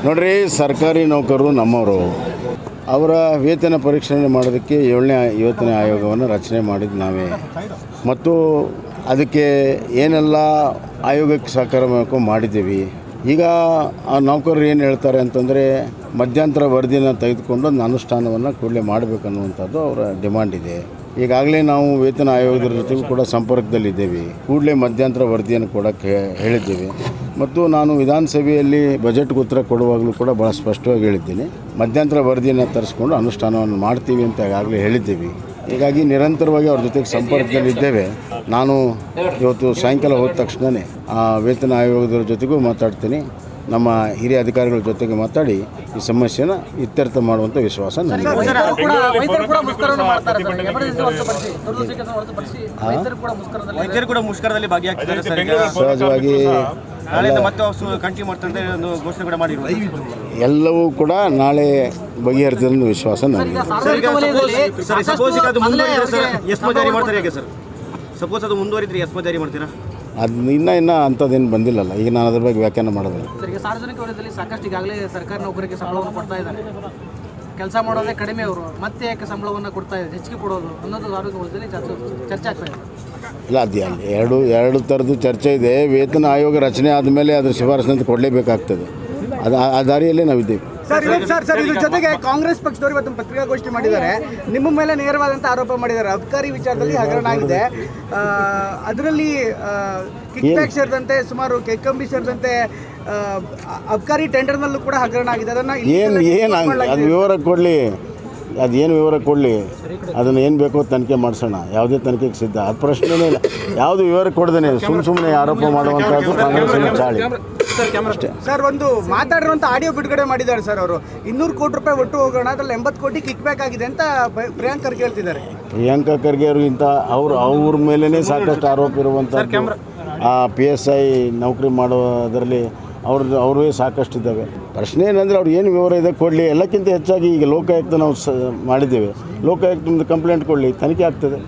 ನೋಡ್ರಿ, ಸರ್ಕಾರಿ ನೌಕರರು ನಮ್ಮವರು. ಅವರ ವೇತನ ಪರೀಕ್ಷಣೆ ಮಾಡೋದಕ್ಕೆ 7ನೇ ವೇತನ ಆಯೋಗವನ್ನು ರಚನೆ ಮಾಡಿದ್ದು ನಾವೇ. ಮತ್ತು ಅದಕ್ಕೆ ಏನೆಲ್ಲ ಆಯೋಗಕ್ಕೆ ಸಹಕಾರ ಮಾಡಿದ್ದೀವಿ. ಈಗ ಆ ನೌಕರರು ಏನು ಹೇಳ್ತಾರೆ ಅಂತಂದರೆ, ಮಧ್ಯಂತರ ವರದಿನ ತೆಗೆದುಕೊಂಡು ಒಂದು ಅನುಷ್ಠಾನವನ್ನು ಕೂಡಲೇ ಮಾಡಬೇಕನ್ನುವಂಥದ್ದು ಅವರ ಡಿಮಾಂಡ್ ಇದೆ. ಈಗಾಗಲೇ ನಾವು ವೇತನ ಆಯೋಗದ ಜೊತೆಗೂ ಕೂಡ ಸಂಪರ್ಕದಲ್ಲಿದ್ದೇವೆ. ಕೂಡಲೇ ಮಧ್ಯಂತರ ವರದಿಯನ್ನು ಕೊಡೋಕ್ಕೆ ಹೇಳಿದ್ದೇವೆ. ಮತ್ತು ನಾನು ವಿಧಾನಸಭೆಯಲ್ಲಿ ಬಜೆಟ್ಗೆ ಉತ್ತರ ಕೊಡುವಾಗಲೂ ಕೂಡ ಭಾಳ ಸ್ಪಷ್ಟವಾಗಿ ಹೇಳಿದ್ದೀನಿ, ಮಧ್ಯಂತರ ವರದಿಯನ್ನು ತರಿಸ್ಕೊಂಡು ಅನುಷ್ಠಾನವನ್ನು ಮಾಡ್ತೀವಿ ಅಂತ ಈಗಾಗಲೇ ಹೇಳಿದ್ದೀವಿ. ಹೀಗಾಗಿ ನಿರಂತರವಾಗಿ ಅವ್ರ ಜೊತೆಗೆ ಸಂಪರ್ಕದಲ್ಲಿದ್ದೇವೆ. ನಾನು ಇವತ್ತು ಸಾಯಂಕಾಲ ಹೋದ ತಕ್ಷಣವೇ ಆ ವೇತನ ಆಯೋಗದ ಜೊತೆಗೂ ಮಾತಾಡ್ತೀನಿ. ನಮ್ಮ ಹಿರಿಯ ಅಧಿಕಾರಿಗಳ ಜೊತೆಗೆ ಮಾತಾಡಿ ಈ ಸಮಸ್ಯೆನ ಇತ್ಯರ್ಥ ಮಾಡುವಂಥ ವಿಶ್ವಾಸ ನನಗೆ. ಸಹಜವಾಗಿ ಎಲ್ಲವೂ ಕೂಡ ನಾಳೆ ಬಗೆಹರಿದ ವಿಶ್ವಾಸ ನನಗೆ. ಅದು ಇನ್ನೂ ಅಂಥದ್ದೇನು ಬಂದಿಲ್ಲಲ್ಲ. ಈಗ ನಾನು ಅದ್ರ ಬಗ್ಗೆ ವ್ಯಾಖ್ಯಾನ ಮಾಡೋದಿಲ್ಲ. ಸಾರ್ವಜನಿಕ ವಲಯದಲ್ಲಿ ಸಾಕಷ್ಟು ಈಗಾಗಲೇ ಸರ್ಕಾರಿ ನೌಕರಿಗೆ ಸಂಬಳವನ್ನು ಕೊಡ್ತಾ ಇದ್ದಾರೆ. ಕೆಲಸ ಮಾಡೋದೇ ಕಡಿಮೆ, ಅವರು ಮತ್ತೆ ಯಾಕೆ ಸಂಬಳವನ್ನು ಕೊಡ್ತಾ ಇದ್ದಾರೆ, ಹೆಚ್ಚಿಗೆ ಕೊಡೋದು ಅನ್ನೋದು ಸಾರ್ವಜನಿಕ ವಲಯದಲ್ಲಿ ಚರ್ಚೆ ಆಗ್ತಾ ಇದೆ. ಇಲ್ಲ, ಅದು ಎರಡು ಥರದ್ದು ಚರ್ಚೆ ಇದೆ. ವೇತನ ಆಯೋಗ ರಚನೆ ಆದಮೇಲೆ ಅದ್ರ ಶಿಫಾರಸಂತ ಕೊಡಲೇಬೇಕಾಗ್ತದೆ. ಆ ದಾರಿಯಲ್ಲೇ ನಾವಿದ್ದೀವಿ. ಸರ್ ಇದ್ರ ಜೊತೆಗೆ ಕಾಂಗ್ರೆಸ್ ಪಕ್ಷದವರು ಇವತ್ತು ಪತ್ರಿಕಾಗೋಷ್ಠಿ ಮಾಡಿದ್ದಾರೆ. ನಿಮ್ಮ ಮೇಲೆ ನೇರವಾದಂಥ ಆರೋಪ ಮಾಡಿದ್ದಾರೆ. ಅಬ್ಕಾರಿ ವಿಚಾರದಲ್ಲಿ ಹಗರಣ ಆಗಿದೆ. ಅದರಲ್ಲಿ ಕಿಕ್ ಬ್ಯಾಕ್ ಸೇರಿದಂತೆ ಸುಮಾರು ಕೆಕ್ಕಂಬಿ ಸೇರಿದಂತೆ ಅಬ್ಕಾರಿ ಟೆಂಡರ್ನಲ್ಲೂ ಕೂಡ ಹಗರಣ ಆಗಿದೆ. ಅದನ್ನು ಅದು ವಿವರ ಕೊಡಲಿ, ಅದೇನು ವಿವರ ಕೊಡಲಿ, ಅದನ್ನು ಏನು ಬೇಕೋ ತನಿಖೆ ಮಾಡಿಸೋಣ. ಯಾವುದೇ ತನಿಖೆಗೆ ಸಿದ್ಧ. ಅದು ಪ್ರಶ್ನೆನೇ ಇಲ್ಲ. ಯಾವುದು ವಿವರ ಕೊಡ್ದೇನೆ ಸುಮ್ಮನೆ ಆರೋಪ ಮಾಡುವಂಥದ್ದು ಕಾಂಗ್ರೆಸ್ಸಿನ ಚಾಳಿ ಅಷ್ಟೇ. ಸರ್, ಒಂದು ಮಾತಾಡಿರುವಂಥ ಆಡಿಯೋ ಬಿಡುಗಡೆ ಮಾಡಿದ್ದಾರೆ ಸರ್ ಅವರು. 200 ಕೋಟಿ ರೂಪಾಯಿ ಒಟ್ಟು ಹೋಗೋಣ, ಅದರಲ್ಲಿ 80 ಕೋಟಿ ಕಿಕ್ ಬ್ಯಾಕ್ ಆಗಿದೆ ಅಂತ ಪ್ರಿಯಾಂಕ್ ಖರ್ಗೆ ಹೇಳ್ತಿದ್ದಾರೆ. ಪ್ರಿಯಾಂಕಾ ಖರ್ಗೆ ಅವ್ರಿಗಿಂತ ಅವ್ರ ಮೇಲೇ ಸಾಕಷ್ಟು ಆರೋಪ ಇರುವಂಥದ್ದು. ಆ PSI ನೌಕರಿ ಮಾಡೋದರಲ್ಲಿ ಅವ್ರವೇ ಸಾಕಷ್ಟು ಇದ್ದಾವೆ. ಪ್ರಶ್ನೆ ಏನಂದರೆ ಅವ್ರು ಏನು ವಿವರ ಇದೆ ಕೊಡಲಿ. ಎಲ್ಲಕ್ಕಿಂತ ಹೆಚ್ಚಾಗಿ ಈಗ ಲೋಕಾಯುಕ್ತ ನಾವು ಮಾಡಿದ್ದೇವೆ. ಲೋಕಾಯುಕ್ತದಿಂದ ಕಂಪ್ಲೇಂಟ್ ಕೊಡಲಿ, ತನಿಖೆ ಆಗ್ತದೆ.